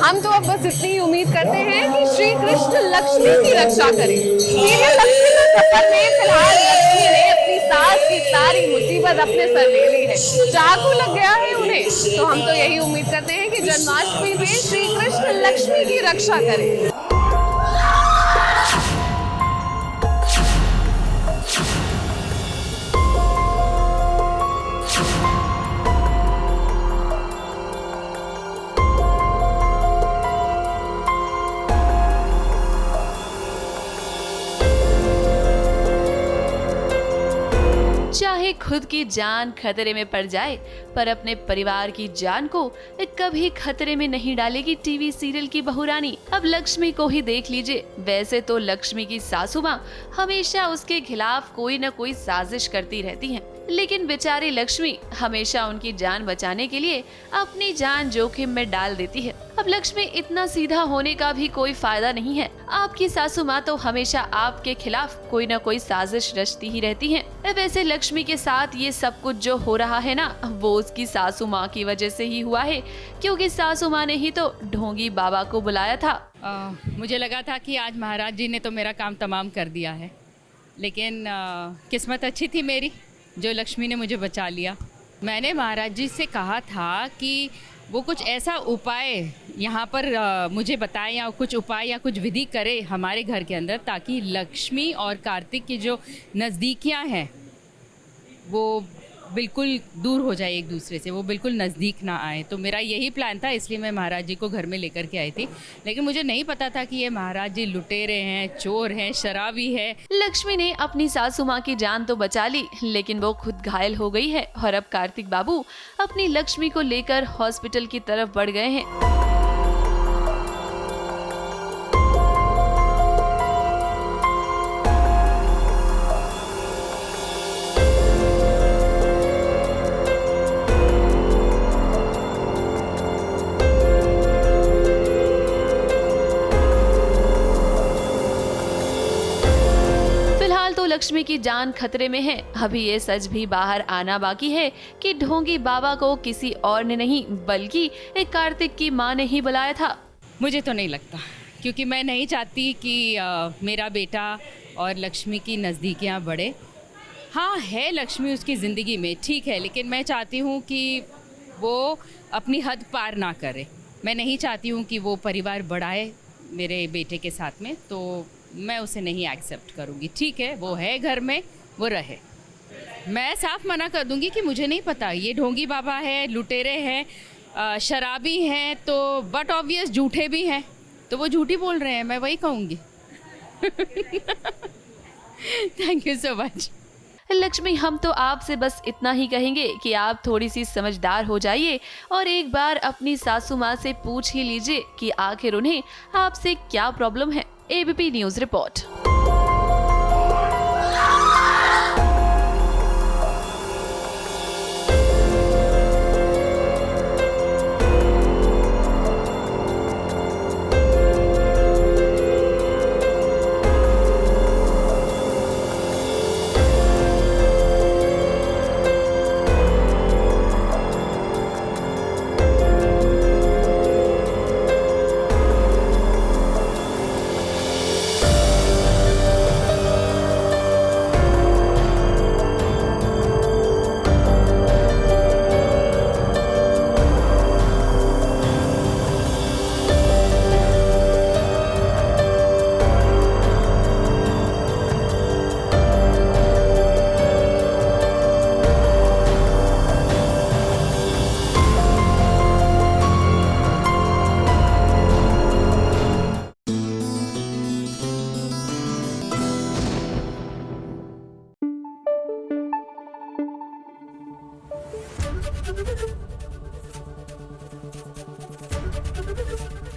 हम तो अब बस इतनी ही उम्मीद करते हैं कि श्री कृष्ण लक्ष्मी की रक्षा करें। सीरियल लक्ष्मी के सफर में फिलहाल लक्ष्मी ने अपनी सास की सारी मुसीबत अपने सर ले ली है। चाकू लग गया है उन्हें, तो हम तो यही उम्मीद करते हैं कि जन्माष्टमी में श्री कृष्ण लक्ष्मी की रक्षा करें। चाहे खुद की जान खतरे में पड़ जाए, पर अपने परिवार की जान को कभी खतरे में नहीं डालेगी टीवी सीरियल की बहू रानी। अब लक्ष्मी को ही देख लीजिए। वैसे तो लक्ष्मी की सासू माँ हमेशा उसके खिलाफ कोई न कोई साजिश करती रहती हैं, लेकिन बेचारी लक्ष्मी हमेशा उनकी जान बचाने के लिए अपनी जान जोखिम में डाल देती है। अब लक्ष्मी इतना सीधा होने का भी कोई फायदा नहीं है। आपकी सासू माँ तो हमेशा आपके खिलाफ कोई न कोई साजिश रचती ही रहती हैं। वैसे लक्ष्मी के साथ ये सब कुछ जो हो रहा है ना, वो उसकी सासू माँ की वजह से ही हुआ है, क्योंकि सासू माँ ने ही तो ढोंगी बाबा को बुलाया था। मुझे लगा था कि आज महाराज जी ने तो मेरा काम तमाम कर दिया है, लेकिन किस्मत अच्छी थी मेरी जो लक्ष्मी ने मुझे बचा लिया। मैंने महाराज जी से कहा था कि वो कुछ ऐसा उपाय यहाँ पर मुझे बताए, या कुछ उपाय या कुछ विधि करे हमारे घर के अंदर, ताकि लक्ष्मी और कार्तिक की जो नज़दीकियाँ हैं वो बिल्कुल दूर हो जाए एक दूसरे से, वो बिल्कुल नज़दीक ना आए। तो मेरा यही प्लान था, इसलिए मैं महाराज जी को घर में लेकर के आई थी। लेकिन मुझे नहीं पता था कि ये महाराज जी लुटेरे हैं, चोर हैं, शराबी है। लक्ष्मी ने अपनी सासू माँ की जान तो बचा ली, लेकिन वो खुद घायल हो गई है और अब कार्तिक बाबू अपनी लक्ष्मी को लेकर हॉस्पिटल की तरफ बढ़ गए हैं। लक्ष्मी की जान खतरे में है। अभी ये सच भी बाहर आना बाकी है कि ढोंगी बाबा को किसी और ने नहीं बल्कि एक कार्तिक की मां ने ही बुलाया था। मुझे तो नहीं लगता, क्योंकि मैं नहीं चाहती कि मेरा बेटा और लक्ष्मी की नज़दीकियां बढ़े। हाँ है लक्ष्मी उसकी ज़िंदगी में, ठीक है, लेकिन मैं चाहती हूँ कि वो अपनी हद पार ना करे। मैं नहीं चाहती हूँ कि वो परिवार बढ़ाए मेरे बेटे के साथ में, तो मैं उसे नहीं एक्सेप्ट करूँगी। ठीक है, वो है घर में, वो रहे। मैं साफ मना कर दूँगी कि मुझे नहीं पता, ये ढोंगी बाबा है, लुटेरे हैं, शराबी हैं, तो बट ऑब्वियस झूठे भी हैं, तो वो झूठी बोल रहे हैं, मैं वही कहूँगी। Thank you so much. Lakshmi, हम तो आपसे बस इतना ही कहेंगे कि आप थोड़ी सी समझदार हो जाइए और एक बार अपनी सासू माँ से पूछ ही लीजिए कि आखिर उन्हें आपसे क्या प्रॉब्लम है। ABP news report.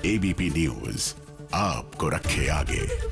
ABP news आपको रखे आगे।